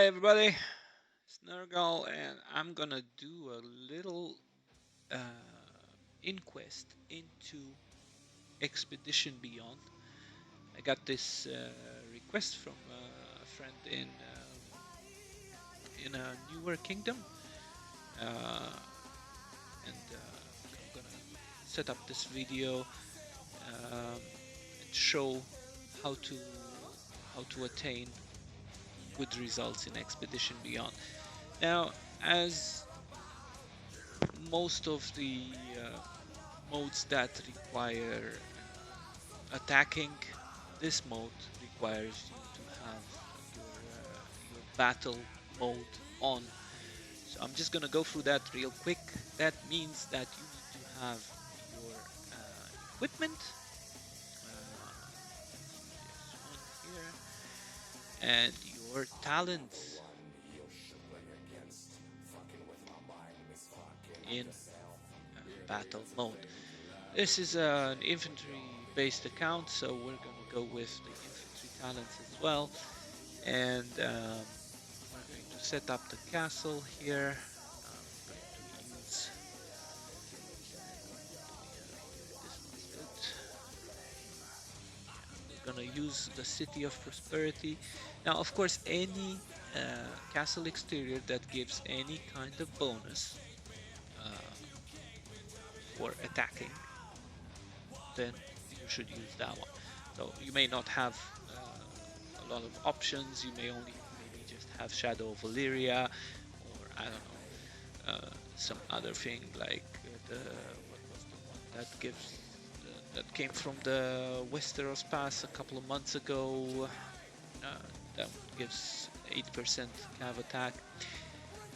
Hi everybody, it's Nergal and I'm gonna do a little inquest into Expedition Beyond. I got this request from a friend in a newer kingdom, and I'm gonna set up this video and show how to how to attain good results in Expedition Beyond. Now, as most of the modes that require attacking, this mode requires you to have your battle mode on. So I'm just gonna go through that real quick. That means that you need to have your equipment. This one here, and your talents in battle mode. This is an infantry based account, so we're going to go with the infantry talents as well. And we're going to set up the castle here. I'm going to use this one's good. We're going to use the City of Prosperity. Now, of course, any castle exterior that gives any kind of bonus for attacking, then you should use that one. So you may not have a lot of options. You may only maybe just have Shadow of Valyria, or I don't know, some other thing like the what was the one that gives that came from the Westeros Pass a couple of months ago. That gives 8% cav attack.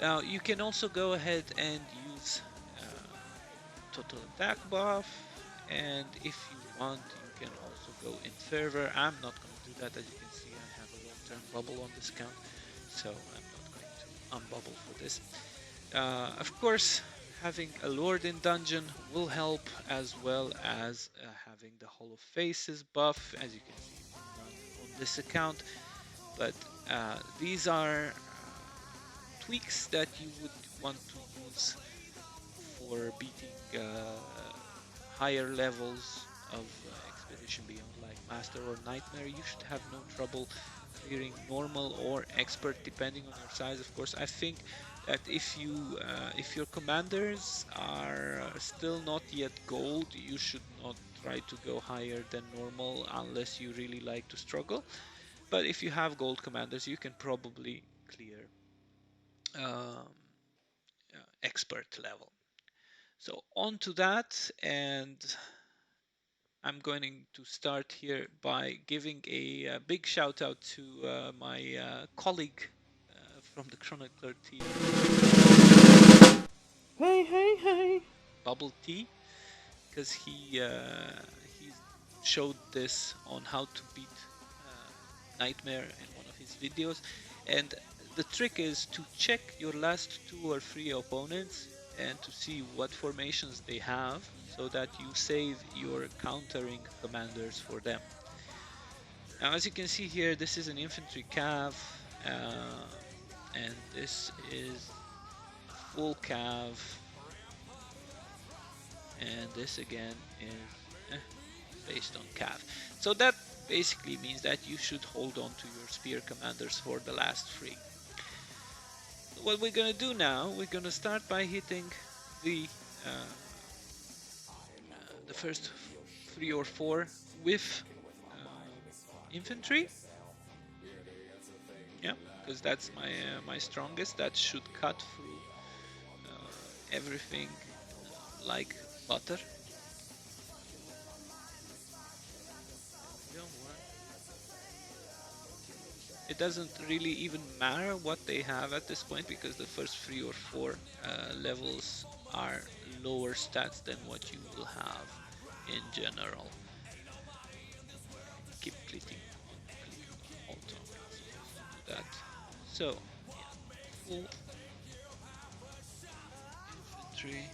Now you can also go ahead and use total attack buff, and if you want you can also go in fervor. I'm not going to do that. As you can see, I have a long-term bubble on this account, so I'm not going to unbubble for this. Of course, having a Lord in dungeon will help, as well as having the Hall of Faces buff, as you can see on this account. But these are tweaks that you would want to use for beating higher levels of Expedition Beyond, like Master or Nightmare. You should have no trouble clearing normal or expert, depending on your size. Of course, I think that if your commanders are still not yet gold, you should not try to go higher than normal unless you really like to struggle. But if you have gold commanders, you can probably clear um, expert level. So on to that, and I'm going to start here by giving a big shout out to my colleague from the Chronicler team, Hey. Bubble T, because he showed this on how to beat Nightmare in one of his videos, and the trick is to check your last 2 or 3 opponents and to see what formations they have, so that you save your countering commanders for them. Now, as you can see here, this is an infantry cav, and this is a full cav, and this again is based on cav. So that basically means that you should hold on to your spear commanders for the last 3. What we're gonna do now, we're gonna start by hitting the uh, the first 3 or 4 with infantry. Yeah, because that's my strongest. That should cut through everything like butter. There we go. It doesn't really even matter what they have at this point, because the first 3 or 4 levels are lower stats than what you will have in general. Keep clicking on Alt. I'm not supposed to do that. So yeah, full infantry.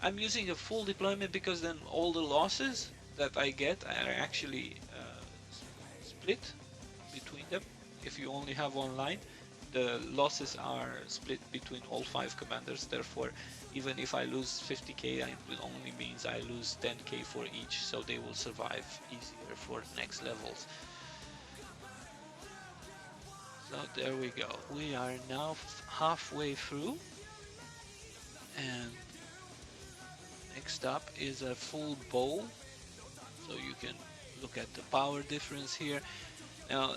I'm using a full deployment because then all the losses that I get are actually split between them. If you only have one line, the losses are split between all 5 commanders. Therefore, even if I lose 50k, it only means I lose 10k for each, so they will survive easier for the next levels. So there we go. We are now halfway through, and next up is a full bow. So you can look at the power difference here. Now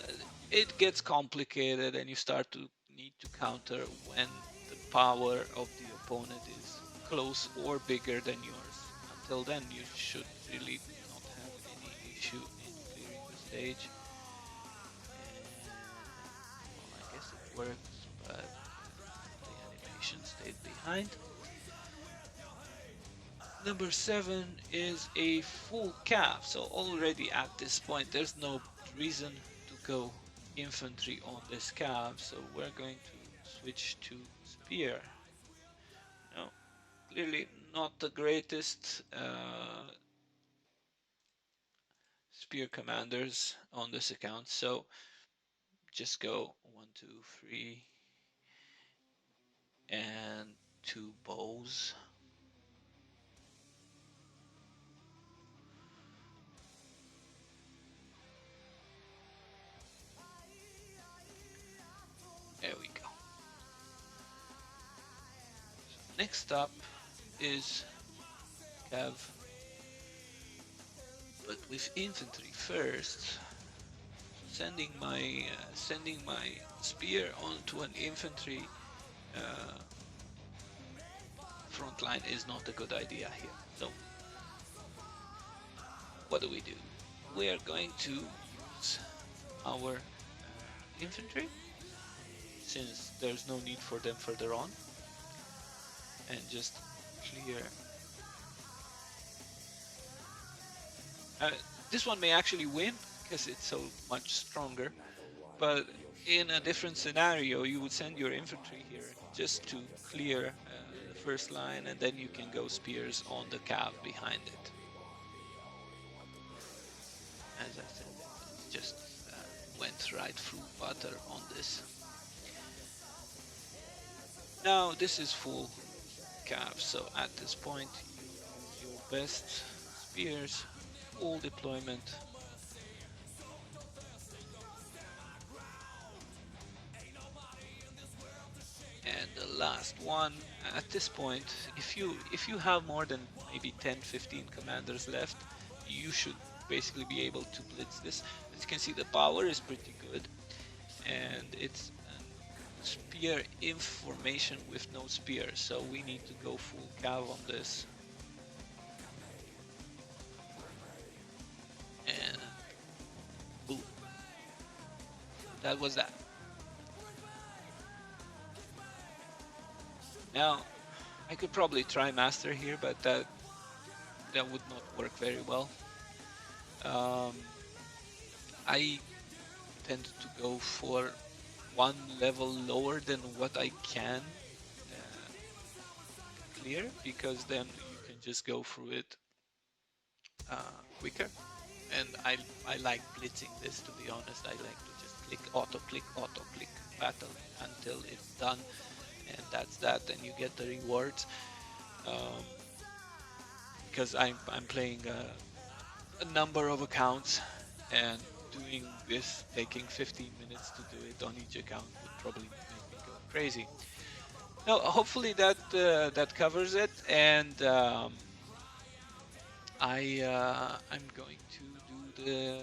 it gets complicated and you start to need to counter when the power of the opponent is close or bigger than yours. Until then, you should really not have any issue in clearing the stage. And, well, I guess it works, but the animation stayed behind. Number 7 is a full cav, so already at this point there's no reason to go infantry on this cav, so we're going to switch to spear. Now, clearly not the greatest spear commanders on this account, so just go 1, 2, 3 and 2 bows. There we go. So next up is cav, but with infantry first. Sending my spear onto an infantry front line is not a good idea here. So what do? We are going to use our infantry, since there's no need for them further on, and just clear. This one may actually win because it's so much stronger, but in a different scenario you would send your infantry here just to clear the first line, and then you can go spears on the cav behind it. As I said, it just went right through butter on this. Now this is full cav, so at this point you use your best spears, full deployment. And the last one, at this point, if you have more than maybe 10-15 commanders left, you should basically be able to blitz this. As you can see, the power is pretty good, and it's a spear information with no spear, so we need to go full cav on this. And boom, that was that. Now I could probably try master here, but that would not work very well. I tend to go for one level lower than what I can clear, because then you can just go through it quicker. And I like blitzing this, to be honest. I like to just click, auto click battle until it's done, and that's that. And you get the rewards, because I'm playing a number of accounts, and doing this, taking 15 minutes to do it on each account, would probably make me go crazy. No, hopefully that that covers it, and I'm going to do the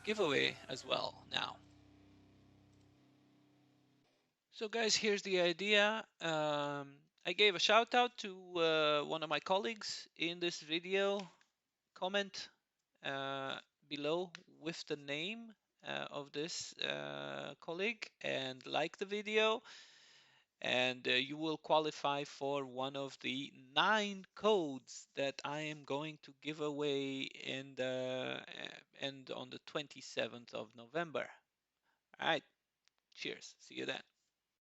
giveaway as well now. So guys, here's the idea. I gave a shout out to one of my colleagues in this video. Comment below with the name of this colleague and like the video, and you will qualify for one of the 9 codes that I am going to give away in the and on the 27th of November. All right, cheers, see you then.